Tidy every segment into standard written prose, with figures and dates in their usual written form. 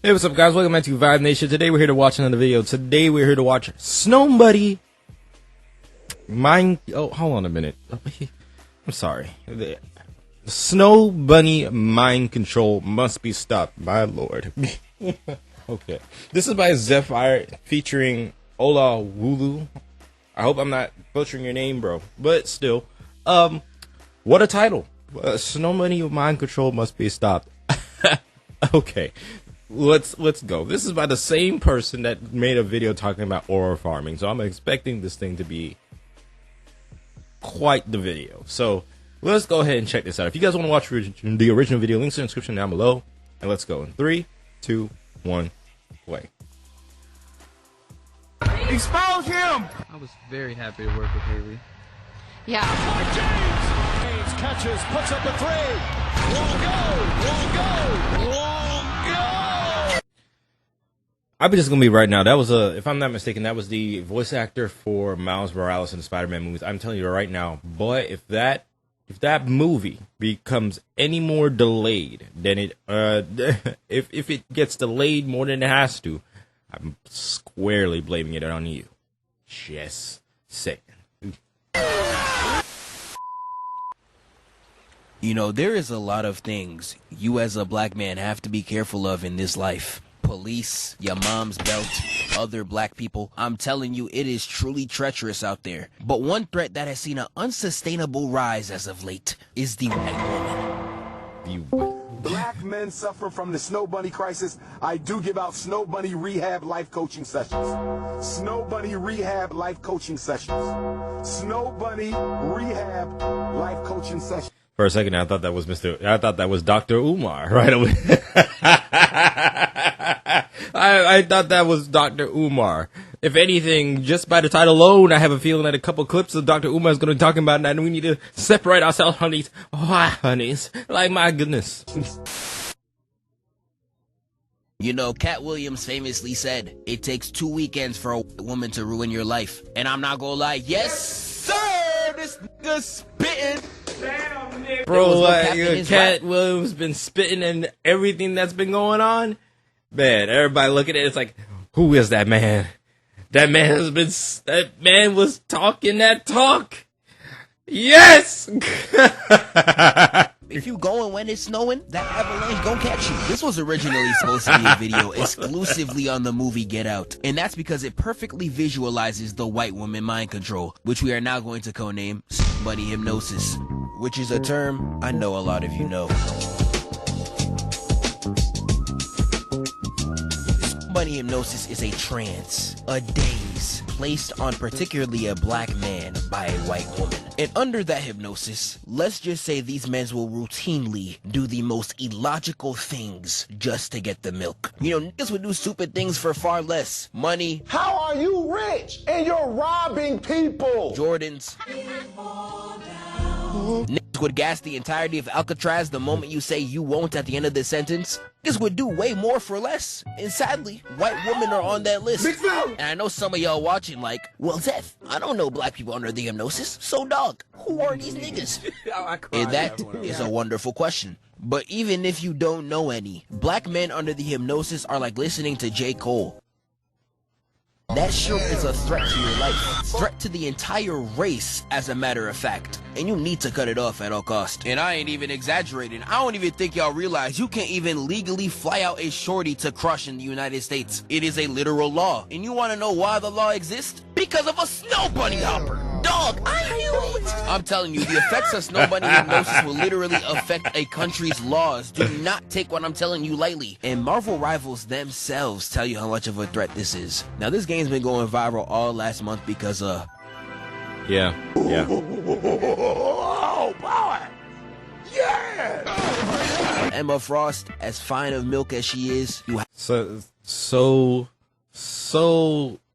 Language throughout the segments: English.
Hey, what's up, guys? Welcome back to Vibe Nation. Today we're here to watch another video. Today we're here to watch Snowbunny Mind. Oh, hold on a minute. I'm sorry. The Snowbunny mind control must be stopped. My lord. Okay. This is by Zephyr featuring Ola Wulu. I hope I'm not butchering your name, bro. But still, what a title. Snowbunny mind control must be stopped. Okay. Let's go. This is by the same person that made a video talking about aura farming, so I'm expecting this thing to be quite the video. So let's go ahead and check this out. If you guys want to watch the original video, links in the description down below. And let's go in 3, 2, 1, play. Expose him! I was very happy to work with Haley. Yeah. James catches, puts up a three. Won't go! I'm just gonna be right now. That was if I'm not mistaken, that was the voice actor for Miles Morales in the Spider-Man movies. I'm telling you right now, boy, if that movie becomes any more delayed than it, if it gets delayed more than it has to, I'm squarely blaming it on you. Just saying. You know, there is a lot of things you as a black man have to be careful of in this life. Police, your mom's belt, other black people. I'm telling you, it is truly treacherous out there. But one threat that has seen an unsustainable rise as of late is the white woman. Black men suffer from the Snowbunny crisis. I do give out Snowbunny rehab life coaching sessions. Snowbunny rehab life coaching sessions. Snowbunny rehab life coaching sessions. For a second, I thought that was Dr. Umar right away. I thought that was Dr. Umar. If anything, just by the title alone, I have a feeling that a couple clips of Dr. Umar is going to be talking about that, and we need to separate ourselves, honeys. Why, honeys? Like, my goodness. You know, Cat Williams famously said, it takes 2 weekends for a woman to ruin your life. And I'm not gonna lie, yes, sir, this nigga spitting. Bro, like, Cat Williams been spitting and everything that's been going on. Man, everybody look at it, it's like, who is that man? That man was talking that talk. Yes! If you going when it's snowing, that avalanche gon' catch you. This was originally supposed to be a video exclusively on the movie Get Out. And that's because it perfectly visualizes the white woman mind control, which we are now going to codename Snowbunny hypnosis, which is a term I know a lot of you know. Snowbunny hypnosis is a trance, a daze, placed on particularly a black man by a white woman. And under that hypnosis, let's just say these men will routinely do the most illogical things just to get the milk. You know, niggas would do stupid things for far less. Money. How are you rich and you're robbing people? Jordans. Niggas would gas the entirety of Alcatraz the moment you say you won't at the end of the sentence. Niggas would do way more for less. And sadly, white women are on that list. And I know some of y'all watching like, well, Zeph, I don't know black people under the hypnosis. So dog, who are these niggas? And that is a wonderful question. But even if you don't know any, black men under the hypnosis are like listening to J. Cole. That shit is a threat to your life. Threat to the entire race, as a matter of fact. And you need to cut it off at all costs. And I ain't even exaggerating. I don't even think y'all realize you can't even legally fly out a shorty to crush in the United States. It is a literal law. And you want to know why the law exists? Because of a Snowbunny hopper. Dog, I knew it. I'm telling you, the effects of Snowbunny hypnosis will literally affect a country's laws. Do not take what I'm telling you lightly. And Marvel rivals themselves tell you how much of a threat this is. Now, this game's been going viral all last month because, Yeah. Oh, power! Yeah! Emma Frost, as fine of milk as she is, you So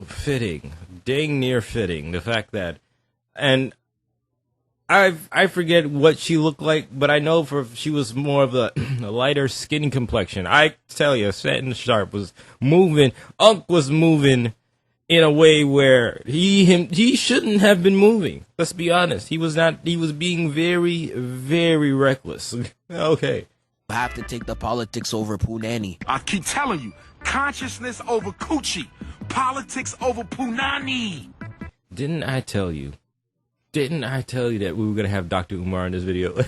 fitting, dang near fitting. The fact that, and I forget what she looked like, but I know she was more of a lighter skin complexion. I tell you, Satin Sharp was moving, Unk was moving, in a way where he shouldn't have been moving. Let's be honest. He was not. He was being very, very reckless. Okay. I have to take the politics over Punani. I keep telling you, consciousness over coochie, politics over punani. Didn't I tell you? Didn't I tell you that we were gonna have Dr. Umar in this video?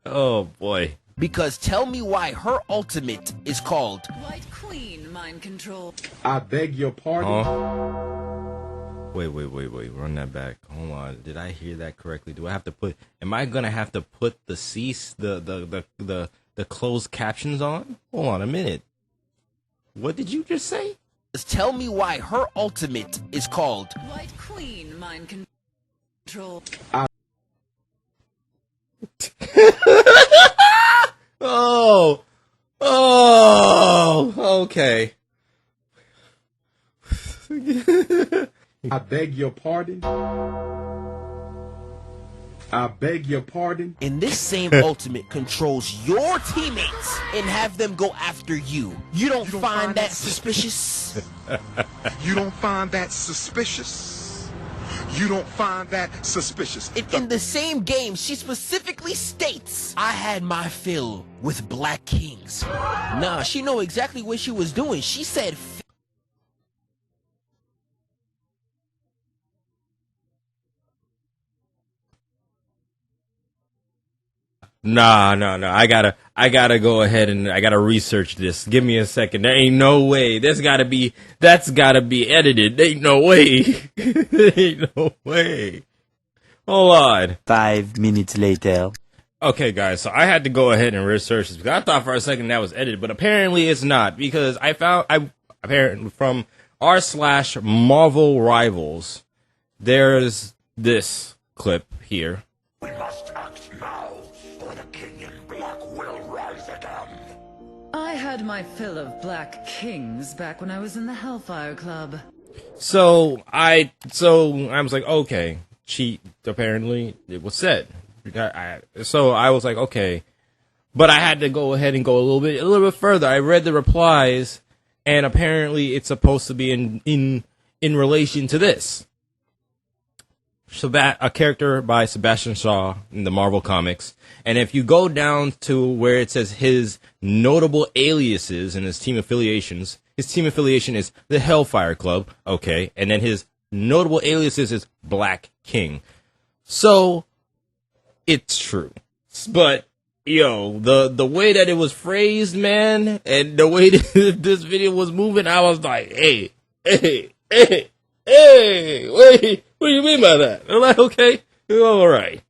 Oh boy. Because tell me why her ultimate is called White Queen Mind Control. I beg your pardon. Wait. Run that back. Hold on. Did I hear that correctly? Do I have to put? Am I gonna have to put the closed captions on? Hold on a minute. What did you just say? tell me why her ultimate is called White Queen Mind Control. Okay. I beg your pardon. I beg your pardon. And this same ultimate controls your teammates and have them go after you. You don't find that suspicious? You don't find that suspicious? You don't find that suspicious? In the same game, she specifically states, I had my fill with black kings. Nah, she know exactly what she was doing. She said, Nah. I gotta go ahead and I gotta research this. Give me a second. There ain't no way. That's gotta be edited. There ain't no way. There ain't no way. Hold on. 5 minutes later. Okay, guys, so I had to go ahead and research this because I thought for a second that was edited, but apparently it's not because apparently from r/Marvel Rivals, there's this clip here. We must act now, or the king in black will rise again. I had my fill of black kings back when I was in the Hellfire Club. So I was like, okay, cheat. Apparently, it was said. So I was like, okay, but I had to go ahead and go a little bit further. I read the replies, and apparently, it's supposed to be in relation to this. A character by Sebastian Shaw in the Marvel Comics, and if you go down to where it says his notable aliases and his team affiliation is the Hellfire Club, okay, and then his notable aliases is Black King. So it's true, but yo, the way that it was phrased, man, and the way that this video was moving, I was like, hey, wait. What do you mean by that? I'm like, okay, all right.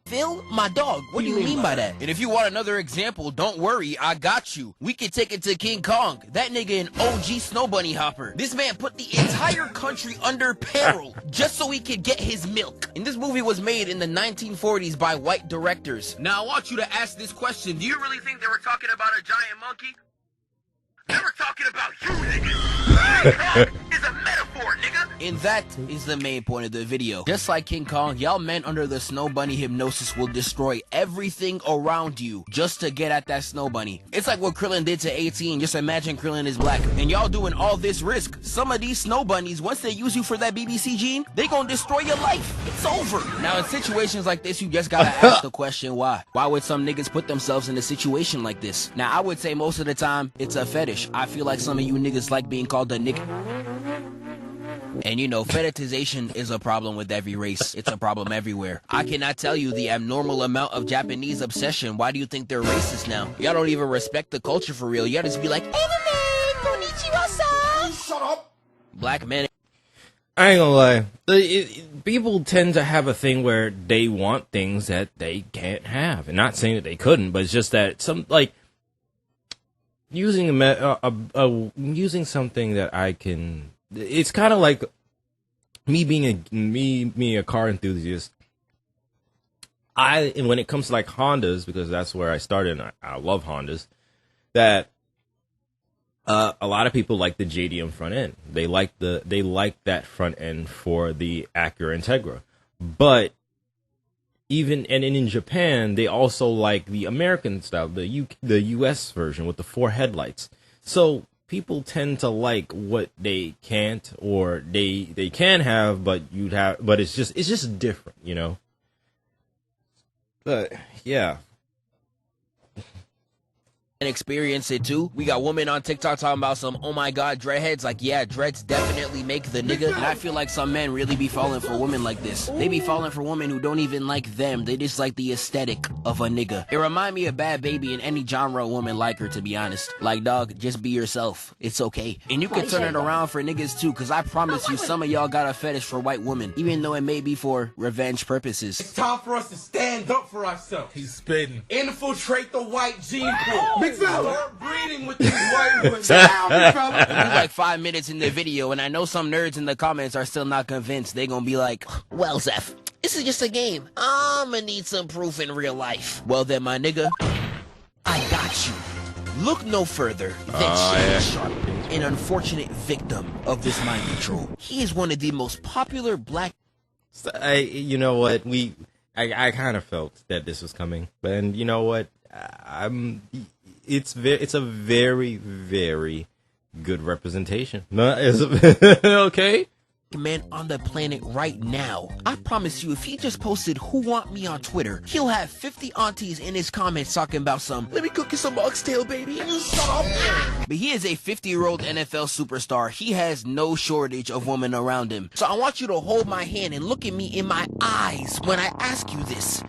Phil, my dog, what do you mean by that? And if you want another example, don't worry, I got you. We can take it to King Kong, that nigga an OG Snowbunny hopper. This man put the entire country under peril just so he could get his milk. And this movie was made in the 1940s by white directors. Now I want you to ask this question. Do you really think they were talking about a giant monkey? They were talking about you, nigga. King Kong is a metaphor, nigga. And that is the main point of the video. Just like King Kong, y'all men under the Snowbunny hypnosis will destroy everything around you just to get at that Snowbunny. It's like what Krillin did to 18. Just imagine Krillin is black. And y'all doing all this risk. Some of these Snowbunnies, once they use you for that BBC gene, they gonna destroy your life. It's over. Now in situations like this, you just gotta ask the question why. Why would some niggas put themselves in a situation like this? Now I would say most of the time, it's a fetish. I feel like some of you niggas like being called a nigga. And you know, fetishization is a problem with every race. It's a problem everywhere. I cannot tell you the abnormal amount of Japanese obsession. Why do you think they're racist now? Y'all don't even respect the culture for real. Y'all just be like, konnichiwa-san. Shut up. Black men. I ain't gonna lie. People tend to have a thing where they want things that they can't have. And not saying that they couldn't, but it's just that some, like, using using something that I can. It's kind of like me being a car enthusiast. And when it comes to like Hondas, because that's where I started, and I love Hondas. That a lot of people like the JDM front end. They like that front end for the Acura Integra, but in Japan, they also like the American style, the US version with the 4 headlights. So people tend to like what they can't, or they can have, but it's just different, you know. But yeah. And experience it too. We got women on TikTok talking about some, oh my god, dreadheads. Like, yeah, dreads definitely make the nigga. And I feel like some men really be falling for women like this. They be falling for women who don't even like them. They just like the aesthetic of a nigga. It remind me of Bad Baby, and any genre woman like her, to be honest. Like, dog, just be yourself. It's okay. And you can turn it around for niggas too, because I promise you, some of y'all got a fetish for white women, even though it may be for revenge purposes. It's time for us to stand up for ourselves. He's spitting. Infiltrate the white gene pool. Start breeding with these white women. We're like 5 minutes in the video, and I know some nerds in the comments are still not convinced. They gonna be like, well, Zeph, this is just a game. I'ma need some proof in real life. Well then, my nigga, I got you. Look no further than Shannon Sharp, an unfortunate victim of this mind control. He is one of the most popular black... You know what? I kind of felt that this was coming. And you know what? It's a very, very good representation. Okay? Man on the planet right now. I promise you, if he just posted "Who Want Me" on Twitter, he'll have 50 aunties in his comments talking about some, let me cook you some oxtail, baby. Shut up. But he is a 50-year-old NFL superstar. He has no shortage of women around him. So I want you to hold my hand and look at me in my eyes when I ask you this.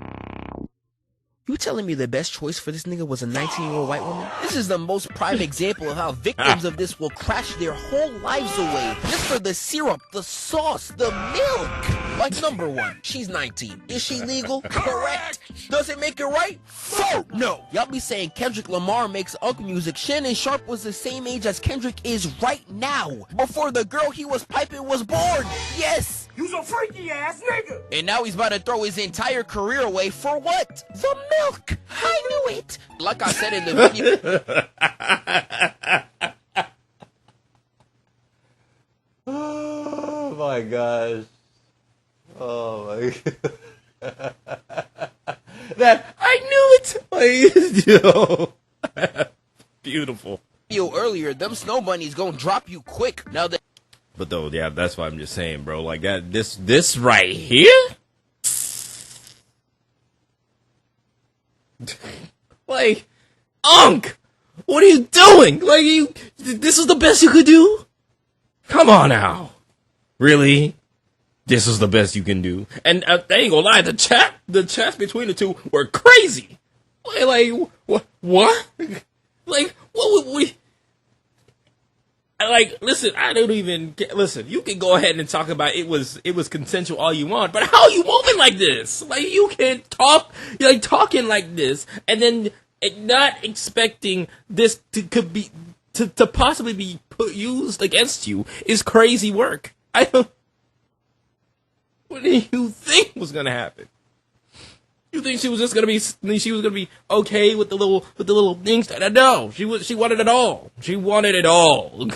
You telling me the best choice for this nigga was a 19-year-old white woman? This is the most prime example of how victims of this will crash their whole lives away just for the syrup, the sauce, the milk. Like, number one, she's 19. Is she legal? Correct. Does it make it right? Fuck no. Y'all be saying Kendrick Lamar makes unk music. Shannon Sharp was the same age as Kendrick is right now, before the girl he was piping was born. Yes. You's a freaky ass nigga. And now he's about to throw his entire career away for what? The milk. I knew it. Like I said in the video. Oh my gosh. Oh my god. That I knew it. Yo. Beautiful. Earlier, them snow bunnies gonna drop you quick. Now that. But though, yeah, that's what I'm just saying, bro. Like that, this right here, like, Unk, what are you doing? Like, this is the best you could do? Come on now, really? This is the best you can do? And I ain't gonna lie, the chats between the two were crazy. Like what? Like, what would we? Like, listen, I don't even listen. You can go ahead and talk about it was consensual all you want, but how are you moving like this? Like, you can't talk. You're like talking like this, and then not expecting this to possibly be used against you is crazy work. I don't. What do you think was gonna happen? You think she was just gonna be okay with the little things? No, she wanted it all. She wanted it all.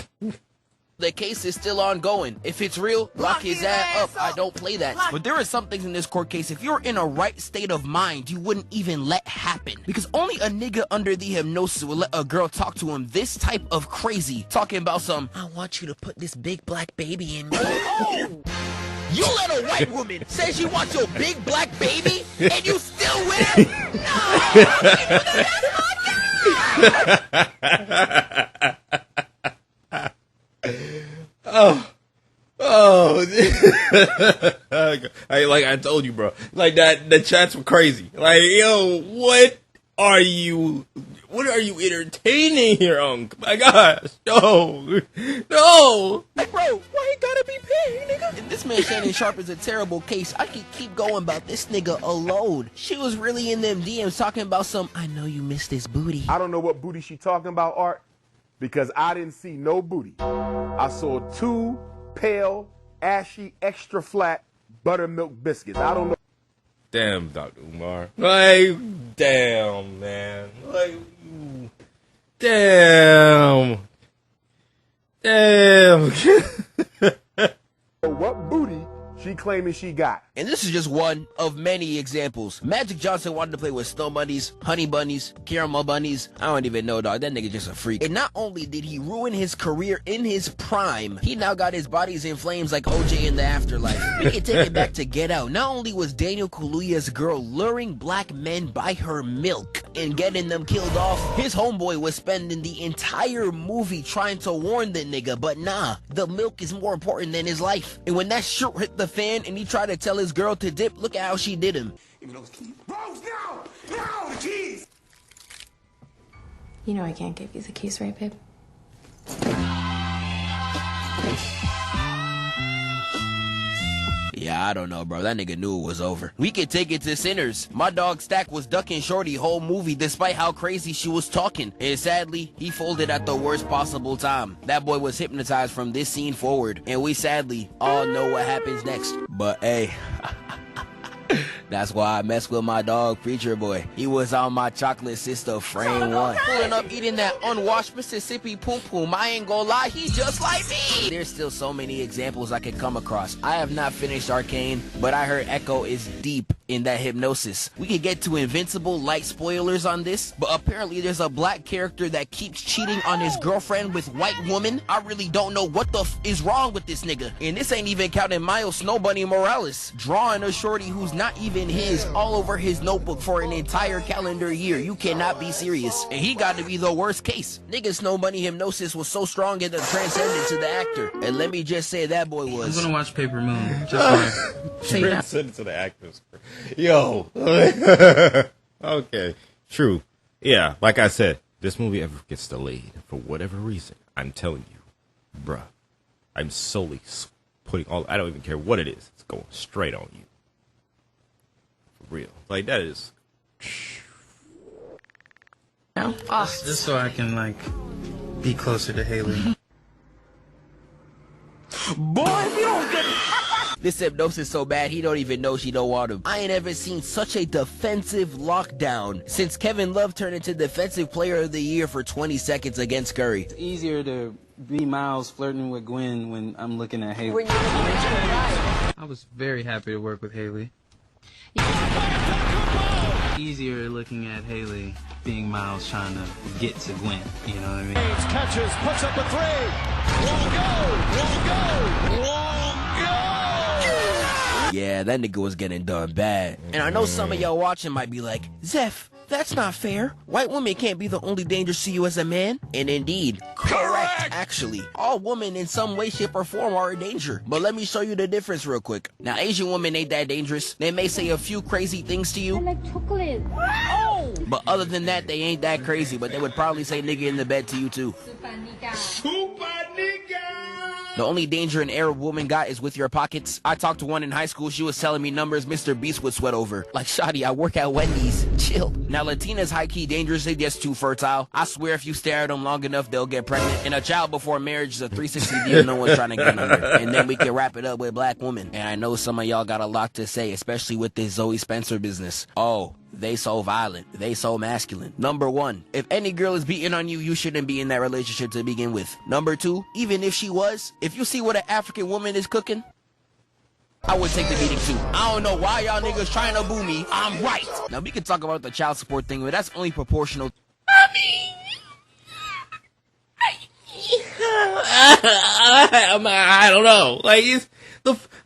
The case is still ongoing. If it's real, lock his ass up. I don't play that. But there are some things in this court case, if you're in a right state of mind, you wouldn't even let happen. Because only a nigga under the hypnosis will let a girl talk to him this type of crazy. Talking about some, I want you to put this big black baby in me. You let a white woman say she wants your big black baby, and you still with her? No! I told you, bro. Like that, the chats were crazy. Like, yo, what are you entertaining here, Unk? My gosh, no. Like, bro, why you gotta be paid, nigga? And this man Shannon Sharp is a terrible case. I could keep going about this nigga alone. She was really in them DMs talking about some, I know you missed this booty. I don't know what booty she talking about, Art, because I didn't see no booty. I saw 2 pale, ashy, extra flat buttermilk biscuits. I don't know. Damn, Dr. Umar. Like, damn, man. Like, damn. Damn. What booty she claiming she got. And this is just one of many examples. Magic Johnson wanted to play with snow bunnies, honey bunnies, caramel bunnies. I don't even know, dog. That nigga just a freak. And not only did he ruin his career in his prime, he now got his bodies in flames like OJ in the afterlife. We can take it back to Get Out. Not only was Daniel Kaluuya's girl luring black men by her milk and getting them killed off, his homeboy was spending the entire movie trying to warn the nigga, but nah, the milk is more important than his life. And when that shit hit the fan and he tried to tell his girl to dip, look at how she did him. Even those keys. Rose, now! Now, the keys! You know I can't give you the keys, right, babe? Yeah, I don't know, bro. That nigga knew it was over. We could take it to Sinners. My dog Stack was ducking Shorty whole movie despite how crazy she was talking. And sadly, he folded at the worst possible time. That boy was hypnotized from this scene forward. And we sadly all know what happens next. But hey... That's why I mess with my dog, Preacher Boy. He was on my chocolate sister frame one. Pulling up eating that unwashed Mississippi Poom Poom. I ain't gonna lie, he's just like me. There's still so many examples I could come across. I have not finished Arcane, but I heard Echo is deep in that hypnosis. We could get to Invincible light spoilers on this, but apparently there's a black character that keeps cheating on his girlfriend with white woman. I really don't know what the f is wrong with this nigga. And this ain't even counting Miles Snowbunny Morales, drawing a shorty who's not even his all over his notebook for an entire calendar year. You cannot be serious. And he got to be the worst case. Nigga Snowbunny hypnosis was so strong it transcended to the actor. And let me just say that boy was. I'm gonna watch Paper Moon. Just Transcended to the actors. Yo. Okay. True. Yeah, like I said, this movie ever gets delayed for whatever reason, I'm telling you, bruh, I'm solely putting all, I don't even care what it is. It's going straight on you. For real. Like, that is. No. Just so I can, like, be closer to Haley. Boy, if you don't get this hypnosis so bad he don't even know she don't want him. I ain't ever seen such a defensive lockdown since Kevin Love turned into Defensive Player of the Year for 20 seconds against Curry. It's easier to be Miles flirting with Gwen when I'm looking at Haley. I was very happy to work with Haley. Easier looking at Haley being Miles trying to get to Gwen, you know what I mean? Catches, puts up a three. Won't go, won't go, won't go. Yeah, that nigga was getting done bad. And I know some of y'all watching might be like, Zeph, that's not fair. White women can't be the only danger to you as a man. And indeed, correct. Actually, all women in some way, shape, or form are a danger. But let me show you the difference real quick. Now, Asian women ain't that dangerous. They may say a few crazy things to you. I like chocolate. Oh! But other than that, they ain't that crazy. But they would probably say nigga in the bed to you too. Super nigga. The only danger an Arab woman got is with your pockets. I talked to one in high school. She was telling me numbers Mr. Beast would sweat over. Like, Shawty, I work at Wendy's. Chill. Now, Latinas high-key dangerous. They just too fertile. I swear if you stare at them long enough, they'll get pregnant. And a child before marriage is a 360 deal no one's trying to get under. And then we can wrap it up with black women. And I know some of y'all got a lot to say, especially with this Zoe Spencer business. Oh, they so violent. They so masculine. Number one, if any girl is beating on you, you shouldn't be in that relationship to begin with. Number two, even if she was, if you see what an African woman is cooking, I would take the beating too. I don't know why y'all niggas trying to boo me. I'm right. Now we can talk about the child support thing, but that's only proportional. I mean, I don't know. Like, it's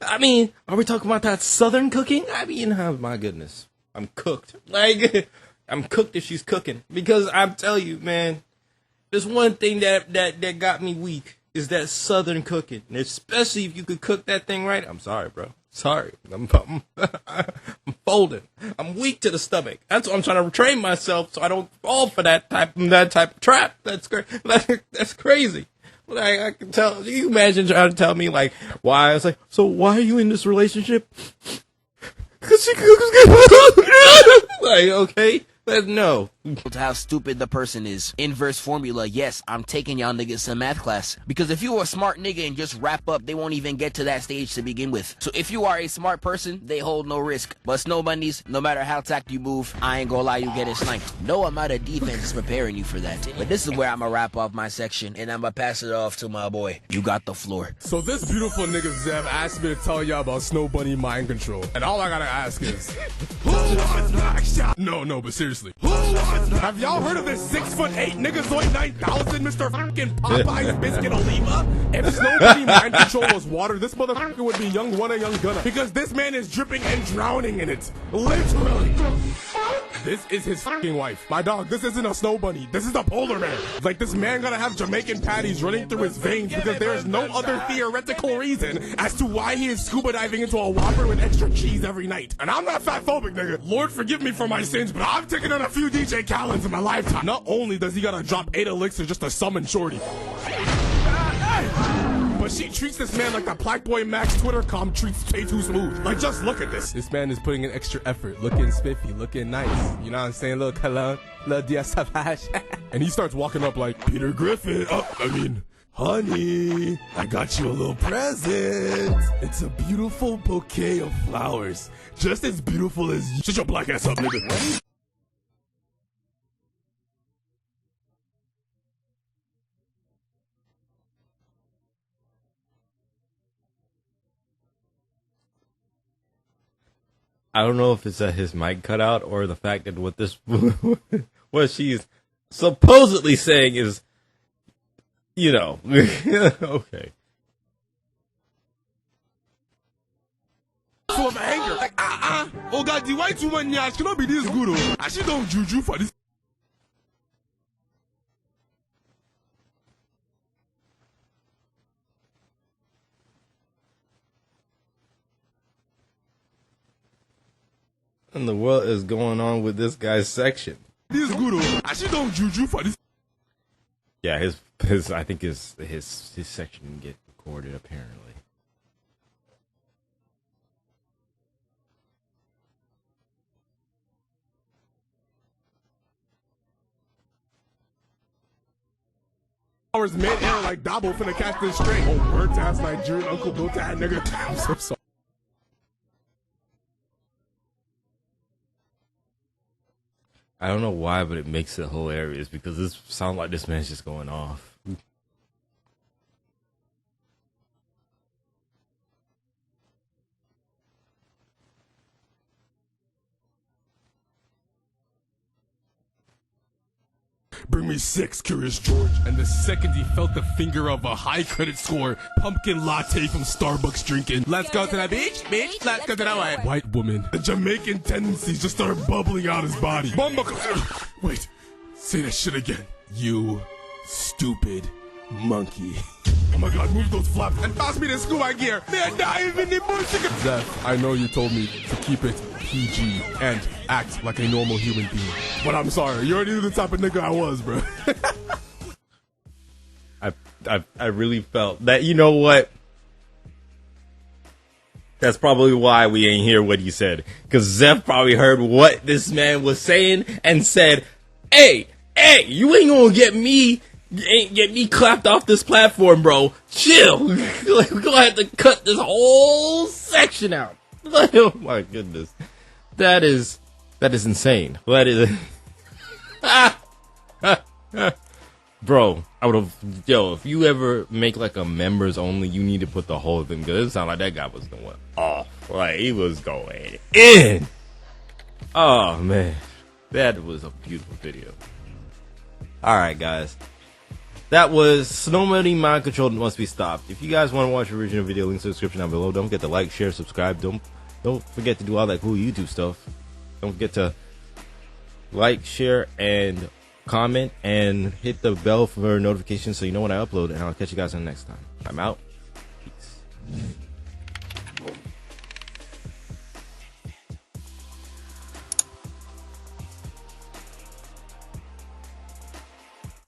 I mean, are we talking about that Southern cooking? I mean, oh my goodness. I'm cooked. Like, I'm cooked if she's cooking. Because I'm telling you, man, there's one thing that got me weak is that Southern cooking. And especially if you could cook that thing right. I'm sorry, bro. Sorry. I'm folding. I'm weak to the stomach. That's why I'm trying to train myself so I don't fall for that type of trap. That's crazy. Like, I can tell. You imagine trying to tell me, like, why? I was like, so why are you in this relationship? Because she cooks good. Like, okay, no. to how stupid the person is. Inverse formula, yes, I'm taking y'all niggas some math class. Because if you are a smart nigga and just wrap up, they won't even get to that stage to begin with. So if you are a smart person, they hold no risk. But Snowbunnies, no matter how tact you move, I ain't gonna lie, you getting sniped. No amount of defense is preparing you for that. But this is where I'ma wrap off my section, and I'ma pass it off to my boy. You got the floor. So this beautiful nigga Zev asked me to tell y'all about Snowbunny mind control. And all I gotta ask is, No, but seriously. Have y'all heard of this 6'8" niggazoid 9000 Mr. fucking Popeye's Biscuit Oliva? If Snowbunny mind control was water, this motherfucker would be young one young gunner. Because this man is dripping and drowning in it. Literally. This is his fucking wife. My dog, this isn't a Snowbunny. This is a polar bear. Like, this man gotta have Jamaican patties running through his veins because there is no other theoretical reason as to why he is scuba diving into a Whopper with extra cheese every night. And I'm not fat phobic, nigga. Lord forgive me for my sins, but I've taken on a few DJ Khaleds in my lifetime. Not only does he gotta drop 8 elixirs just to summon Shorty, but she treats this man like the Black Boy Max Twitter com treats Stay Too Smooth. Like, just look at this. This man is putting in extra effort, looking spiffy, looking nice. You know what I'm saying? Little cologne, little dia savage. And he starts walking up like, Peter Griffin. Honey, I got you a little present. It's a beautiful bouquet of flowers. Just as beautiful as you. Shut your black ass up, nigga. I don't know if it's that his mic cut out or the fact that what she's supposedly saying is, you know, okay. Full of anger. Like, oh God, the white woman, yeah, she cannot be this good. Oh. I she don't juju for this. And the world is going on with this guy's section. This good. Oh. I she don't juju for this. Yeah, his I think his section didn't get recorded apparently. Hours mid-air like Dabo finna catch this straight. Oh, burnt ass Nigerian Uncle Bill that nigga. I'm so sorry. I don't know why, but it makes it hilarious because this sounds like this man's just going off. Bring me 6, Curious George. And the second he felt the finger of a high credit score, pumpkin latte from Starbucks drinking. Let's go to the beach, bitch. Let's go to the white woman. The Jamaican tendencies just started bubbling out his body. Wait, say that shit again. You stupid monkey. Oh my God, move those flaps and pass me the scuba gear. They're diving in the bullshit. Zeph, I know you told me to keep it PG and act like a normal human being. But I'm sorry, you already knew the type of nigga I was, bro. I really felt that, you know what? That's probably why we ain't hear what he said. Because Zeph probably heard what this man was saying and said, hey, you ain't gonna get me clapped off this platform, bro. Chill. Like, we're gonna have to cut this whole section out. Oh my goodness. That is insane. That is bro, I would have, if you ever make like a members only, you need to put the whole thing, because it sounded like that guy was going off. Like, he was going in. Oh man, that was a beautiful video. Alright guys, that was Snowbunny Mind Control Must Be Stopped. If you guys want to watch the original video, links in the description down below. Don't forget to like, share, subscribe. Don't forget to do all that cool YouTube stuff. Don't forget to like, share, and comment, and hit the bell for notifications so you know when I upload, and I'll catch you guys on the next time. I'm out.